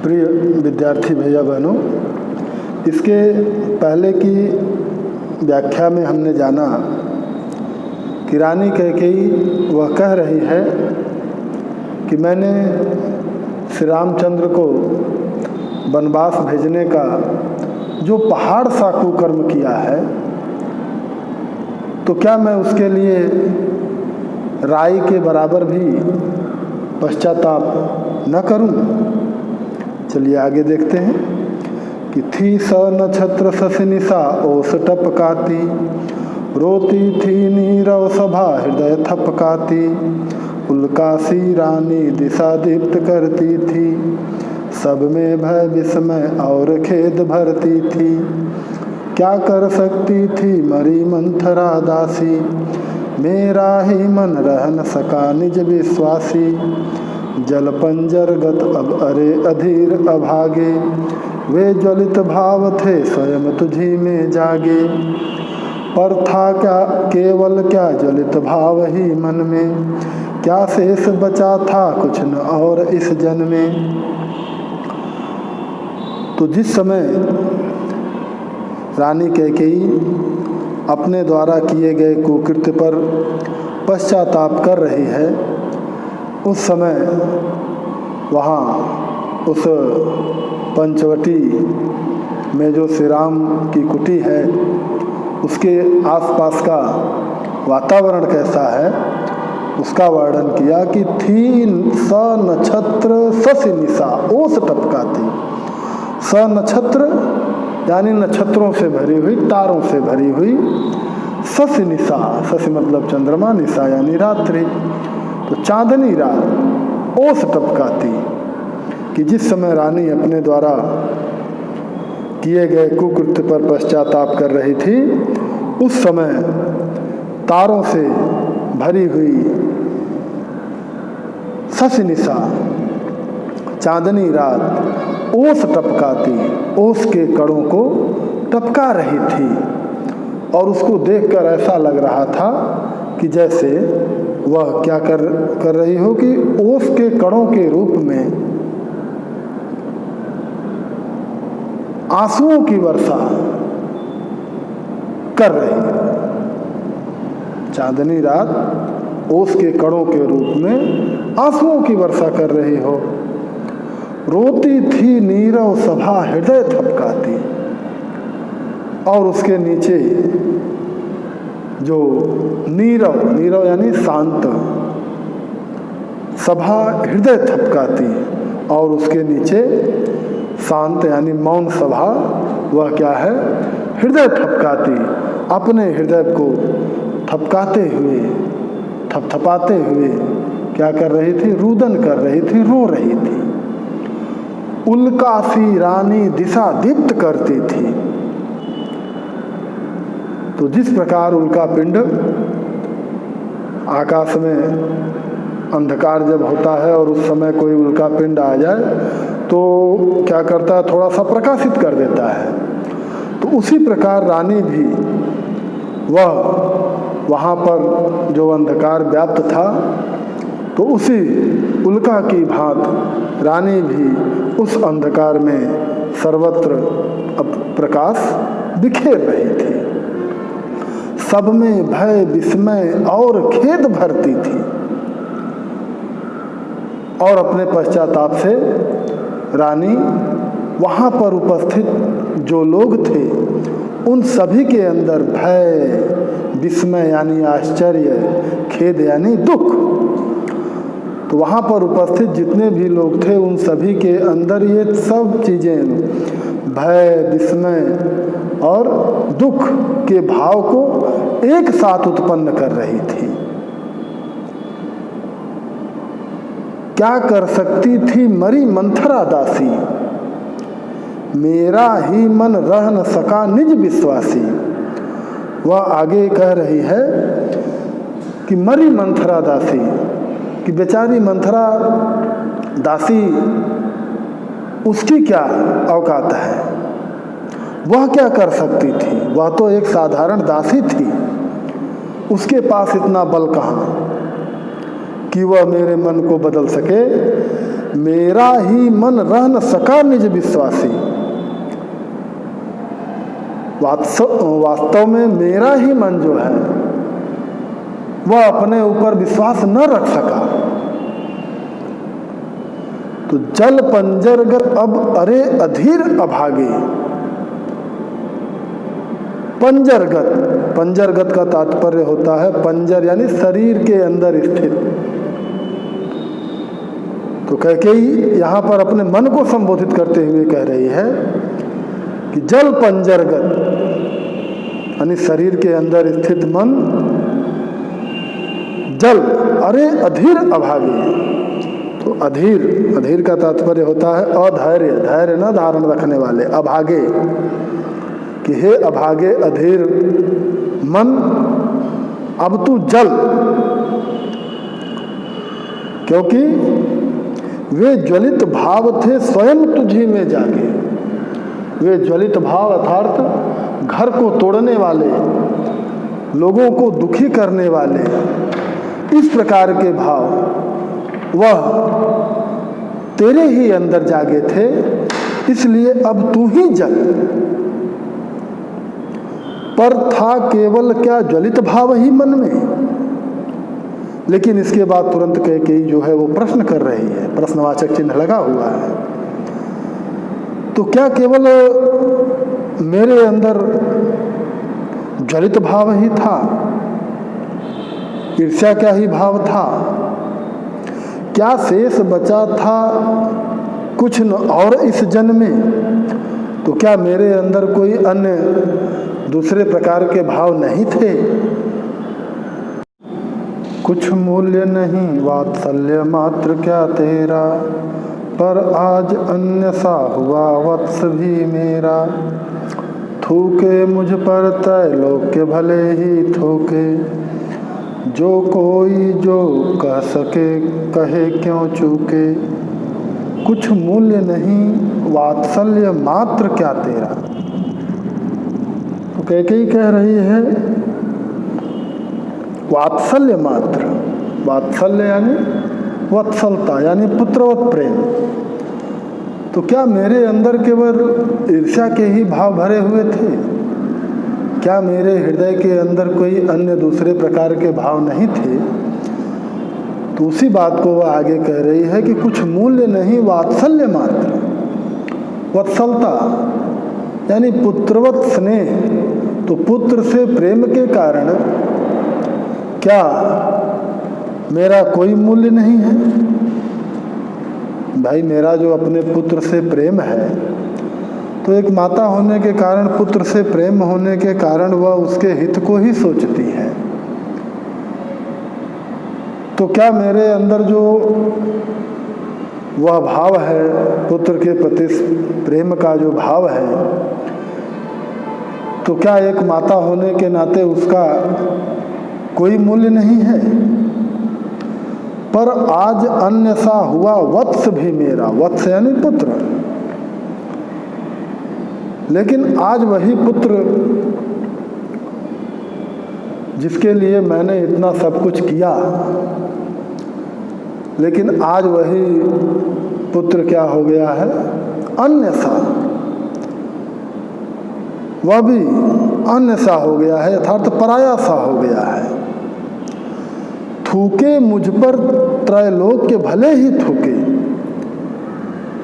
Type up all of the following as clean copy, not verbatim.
प्रिय विद्यार्थी भैया बहनों, इसके पहले की व्याख्या में हमने जाना कि रानी कैकेयी वह कह रही है कि मैंने श्री रामचंद्र को वनवास भेजने का जो पहाड़ सा कुकर्म किया है, तो क्या मैं उसके लिए राई के बराबर भी पश्चाताप न करूं? चलिए आगे देखते हैं कि थी स नक्षत्र ससिनिसा ओस टपकाती, रोती थी नीरव सभा हृदय थपकाती, उल्कासी रानी दिशा दीप्त करती थी, सब में भय विस्मय और खेद भरती थी, क्या कर सकती थी मरी मंथरा दासी, मेरा ही मन रह न सका निज विश्वासी, जल पंजरगत अब अरे अधीर अभागे, वे ज्वलित भाव थे स्वयं तुझी में जागे, पर था क्या केवल क्या ज्वलित भाव ही मन में, क्या शेष बचा था कुछ न और इस जन्म में। तो जिस समय रानी कैकेयी अपने द्वारा किए गए कुकृत्य पर पश्चाताप कर रही है, उस समय वहाँ उस पंचवटी में जो श्री राम की कुटी है, उसके आसपास का वातावरण कैसा है उसका वर्णन किया कि थी स नक्षत्र ससिनिसा ओस टपकाती। स नक्षत्र यानी नक्षत्रों से भरी हुई, तारों से भरी हुई, ससिनिसा, ससि मतलब चंद्रमा, निशा यानी रात्रि, तो चांदनी रात ओस टपकाती, कि जिस समय रानी अपने द्वारा किए गए कुकृत्य पर पश्चाताप कर रही थी, उस समय तारों से भरी हुई ससिनिशा चांदनी रात ओस टपकाती, ओस के कणों को टपका रही थी, और उसको देखकर ऐसा लग रहा था कि जैसे वह क्या कर रही हो कि ओस के कणों के रूप में आंसुओं की वर्षा कर रही है। चांदनी रात ओस के कणों के रूप में आंसुओं की वर्षा कर रही हो, रोती थी नीरव सभा हृदय थपकाती, और उसके नीचे जो नीरव, नीरव यानी शांत, सभा हृदय थपकाती, और उसके नीचे शांत यानी मौन सभा, वह क्या है? हृदय थपकाती, अपने हृदय को थपकाते हुए, थपथपाते हुए क्या कर रही थी? रुदन कर रही थी, रो रही थी। उल्कासी रानी दिशा दीप्त करती थी। तो जिस प्रकार उल्का पिंड आकाश में अंधकार जब होता है और उस समय कोई उल्का पिंड आ जाए तो क्या करता है? थोड़ा सा प्रकाशित कर देता है। तो उसी प्रकार रानी भी वहाँ पर जो अंधकार व्याप्त था, तो उसी उल्का की भांति रानी भी उस अंधकार में सर्वत्र प्रकाश बिखेर रही थी। सब में भय विस्मय और खेद भरती थी, और अपने पश्चाताप से रानी वहाँ पर उपस्थित जो लोग थे उन सभी के अंदर भय, विस्मय यानी आश्चर्य, खेद यानी दुख, तो वहाँ पर उपस्थित जितने भी लोग थे उन सभी के अंदर ये सब चीज़ें, भय, विस्मय और दुख के भाव को एक साथ उत्पन्न कर रही थी। क्या कर सकती थी मरी मंथरा दासी, मेरा ही मन रह न सका निज विश्वासी। वह आगे कह रही है कि मरी मंथरा दासी, कि बेचारी मंथरा दासी, उसकी क्या औकात है? वह क्या कर सकती थी? वह तो एक साधारण दासी थी, उसके पास इतना बल कहाँ कि वह मेरे मन को बदल सके, मेरा ही मन रह न सका निज विश्वासी। वास्तव में मेरा ही मन जो है वह अपने ऊपर विश्वास न रख सका। तो जल पंजरगत अब अरे अधीर अभागे। पंजरगत का तात्पर्य होता है पंजर यानी शरीर के अंदर स्थित। तो कैकेयी यहां पर अपने मन को संबोधित करते हुए कह रही है कि जल पंजरगत यानी शरीर के अंदर स्थित मन जल अरे अधीर अभागी। तो अधीर का तात्पर्य होता है अधैर्य, धैर्य न धारण रखने वाले, अभागे कि हे अभागे अधीर मन अब तू जल। क्योंकि वे ज्वलित भाव थे स्वयं तुझी में जागे। वे ज्वलित भाव अर्थात घर को तोड़ने वाले, लोगों को दुखी करने वाले, इस प्रकार के भाव वह तेरे ही अंदर जागे थे, इसलिए अब तू ही जल। पर था केवल क्या ज्वलित भाव ही मन में। लेकिन इसके बाद तुरंत कैकेयी जो है वो प्रश्न कर रही है, प्रश्नवाचक चिन्ह लगा हुआ है। तो क्या केवल मेरे अंदर ज्वलित भाव ही था, ईर्ष्या क्या ही भाव था, क्या शेष बचा था कुछ न और इस जन्म में। तो क्या मेरे अंदर कोई अन्य दूसरे प्रकार के भाव नहीं थे। कुछ मूल्य नहीं वात्सल्य मात्र क्या तेरा, पर आज अन्य सा हुआ वत्स भी मेरा। थूके मुझ पर त्रैलोक के भले ही थूके, जो कोई जो कह सके कहे क्यों चूके। कुछ मूल्य नहीं वात्सल्य मात्र क्या तेरा। तो कैकेयी कह रही है वात्सल्य मात्र, वात्सल्य यानी वत्सलता यानी पुत्रवत प्रेम। तो क्या मेरे अंदर केवल ईर्ष्या के ही भाव भरे हुए थे, क्या मेरे हृदय के अंदर कोई अन्य दूसरे प्रकार के भाव नहीं थे। तो उसी बात को वह आगे कह रही है कि कुछ मूल्य नहीं वात्सल्य मात्र, वत्सलता यानी पुत्रवत स्नेह। तो पुत्र से प्रेम के कारण क्या मेरा कोई मूल्य नहीं है। भाई मेरा जो अपने पुत्र से प्रेम है, तो एक माता होने के कारण, पुत्र से प्रेम होने के कारण वह उसके हित को ही सोचती है। तो क्या मेरे अंदर जो वह भाव है, पुत्र के प्रति प्रेम का जो भाव है, तो क्या एक माता होने के नाते उसका कोई मूल्य नहीं है। पर आज अन्य सा हुआ वत्स भी मेरा, वत्स यानी पुत्र। लेकिन आज वही पुत्र जिसके लिए मैंने इतना सब कुछ किया, लेकिन आज वही पुत्र क्या हो गया है, अन्य सा, वह भी अन्य सा हो गया है, अर्थात पराया सा हो गया है। थूके मुझ पर त्रैलोक के भले ही थूके।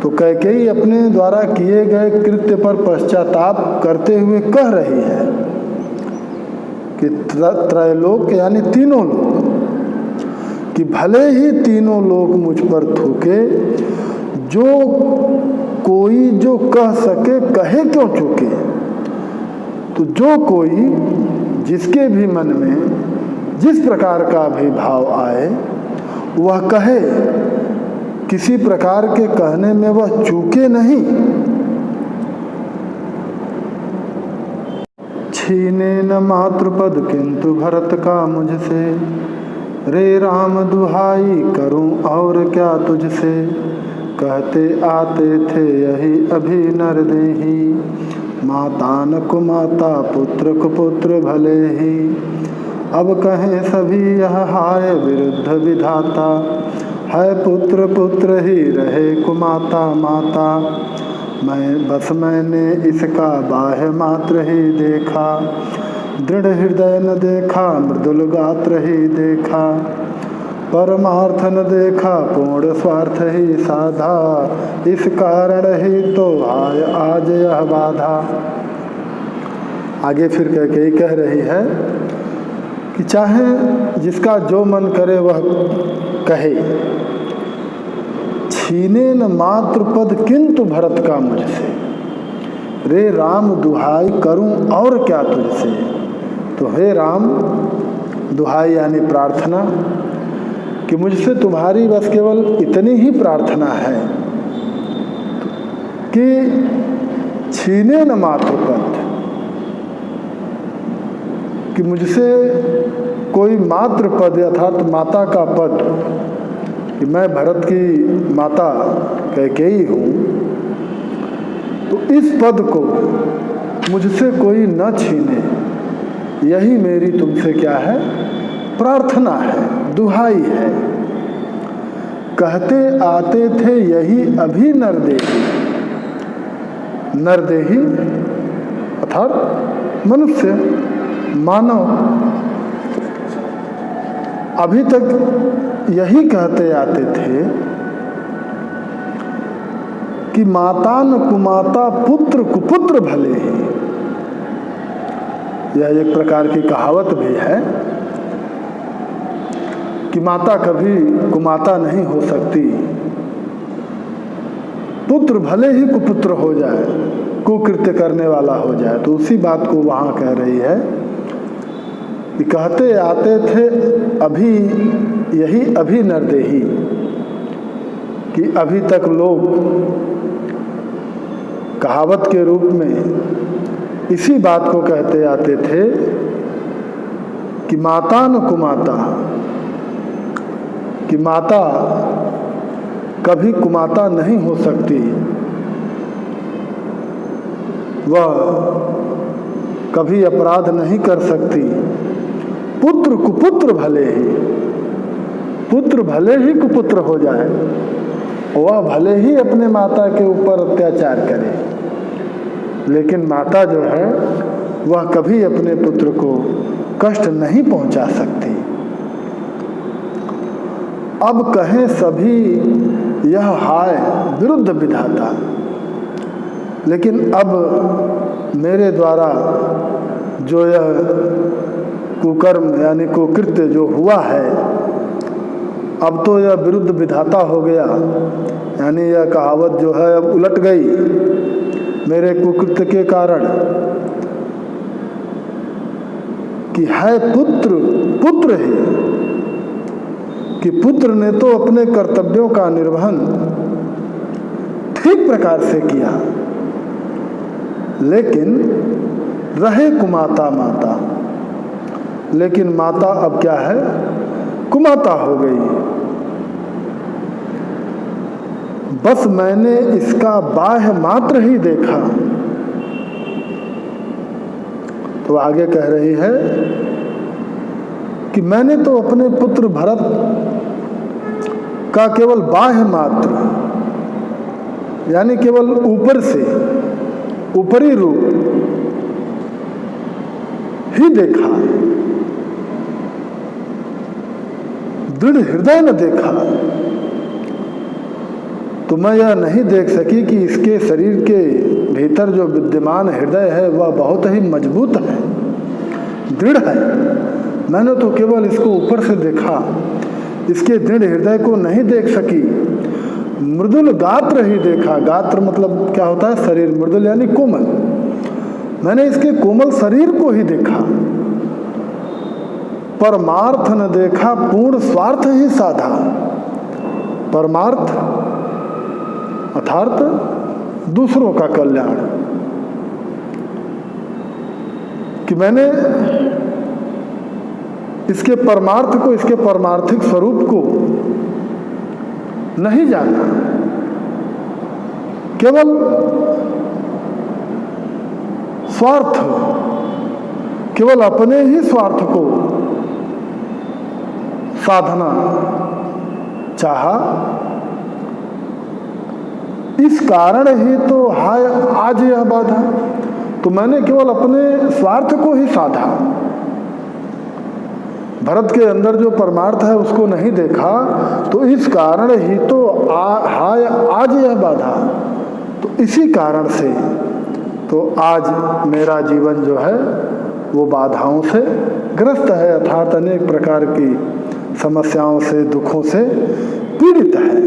तो कैकेयी अपने द्वारा किए गए कृत्य पर पश्चाताप करते हुए कह रही है कि त्रैलोक यानी तीनों लोग, कि भले ही तीनों लोग मुझ पर थूके, जो कोई जो कह सके कहे क्यों चूके। तो जो कोई जिसके भी मन में जिस प्रकार का भी भाव आए वह कहे, किसी प्रकार के कहने में वह चूके नहीं। छीने न मातृपद किंतु भरत का मुझसे, रे राम दुहाई करूं और क्या तुझसे। कहते आते थे यही अभी नर देही, माता न कुमाता पुत्र कुपुत्र भले ही। अब कहें सभी यह हाय विरुद्ध विधाता, है पुत्र पुत्र ही रहे कुमाता माता। मैंने इसका बाह्य मात्र ही देखा, दृढ़ हृदय न देखा, मृदुल गात्र ही देखा। परमार्थ न देखा, पूर्ण स्वार्थ ही साधा, इस कारण ही तो आय आज यह बाधा। आगे फिर कैकेयी कह रही है कि चाहे जिसका जो मन करे वह कहे, छीने न मात्र पद किंतु भरत का मुझसे। रे राम दुहाई करूं और क्या तुझसे। तो हे राम, दुहाई यानी प्रार्थना, कि मुझसे तुम्हारी बस केवल इतनी ही प्रार्थना है कि छीने न मात्र पद, कि मुझसे कोई मात्र पद अर्थात माता का पद, कि मैं भरत की माता कैकेयी हूँ, तो इस पद को मुझसे कोई न छीने, यही मेरी तुमसे क्या है, प्रार्थना है, दुहाई है। कहते आते थे यही अभी नरदेही। नरदेही अर्थात मनुष्य, मानव, अभी तक यही कहते आते थे कि माता न कुमाता पुत्र कुपुत्र भले ही। यह एक प्रकार की कहावत भी है कि माता कभी कुमाता नहीं हो सकती, पुत्र भले ही कुपुत्र हो जाए, कुकृत्य करने वाला हो जाए। तो उसी बात को वहाँ कह रही है कि कहते आते थे अभी यही अभी नरदेही, कि अभी तक लोग कहावत के रूप में इसी बात को कहते आते थे कि माता न कुमाता, कि माता कभी कुमाता नहीं हो सकती, वह कभी अपराध नहीं कर सकती। पुत्र कुपुत्र भले ही, पुत्र भले ही कुपुत्र हो जाए, वह भले ही अपने माता के ऊपर अत्याचार करे, लेकिन माता जो है वह कभी अपने पुत्र को कष्ट नहीं पहुंचा सकती। अब कहें सभी यह हाय विरुद्ध विधाता, लेकिन अब मेरे द्वारा जो यह कुकर्म यानी कुकृत्य जो हुआ है, अब तो यह विरुद्ध विधाता हो गया, यानी यह कहावत जो है अब उलट गई मेरे कुकृत्य के कारण, कि है पुत्र पुत्र ही, कि पुत्र ने तो अपने कर्तव्यों का निर्वहन ठीक प्रकार से किया, लेकिन रहे कुमाता माता, लेकिन माता अब क्या है, कुमाता हो गई। बस मैंने इसका बाह्य मात्र ही देखा। तो आगे कह रही है कि मैंने तो अपने पुत्र भरत का केवल बाह्य मात्र, यानी केवल ऊपर से ऊपरी रूप ही देखा, दृढ़ हृदय न देखा। तो मैं यह नहीं देख सकी कि इसके शरीर के भीतर जो विद्यमान हृदय है वह बहुत ही मजबूत है, दृढ़ है। मैंने तो केवल इसको ऊपर से देखा, इसके दृढ़ हृदय को नहीं देख सकी। मृदुल गात्र ही देखा, गात्र मतलब क्या होता है, शरीर, मृदुल यानी कोमल। मैंने इसके कोमल शरीर को ही देखा, परमार्थ न देखा, पूर्ण स्वार्थ ही साधा। परमार्थ अर्थात दूसरों का कल्याण, कि मैंने इसके परमार्थ को, इसके परमार्थिक स्वरूप को नहीं जाना, केवल स्वार्थ, केवल अपने ही स्वार्थ को साधना चाहा, इस कारण ही तो हाय आज यह बाधा। तो मैंने केवल अपने स्वार्थ को ही साधा, भरत के अंदर जो परमार्थ है उसको नहीं देखा, तो इस कारण ही तो हाय आज यह बाधा। तो इसी कारण से तो आज मेरा जीवन जो है वो बाधाओं से ग्रस्त है, अर्थात अनेक प्रकार की समस्याओं से, दुखों से पीड़ित है।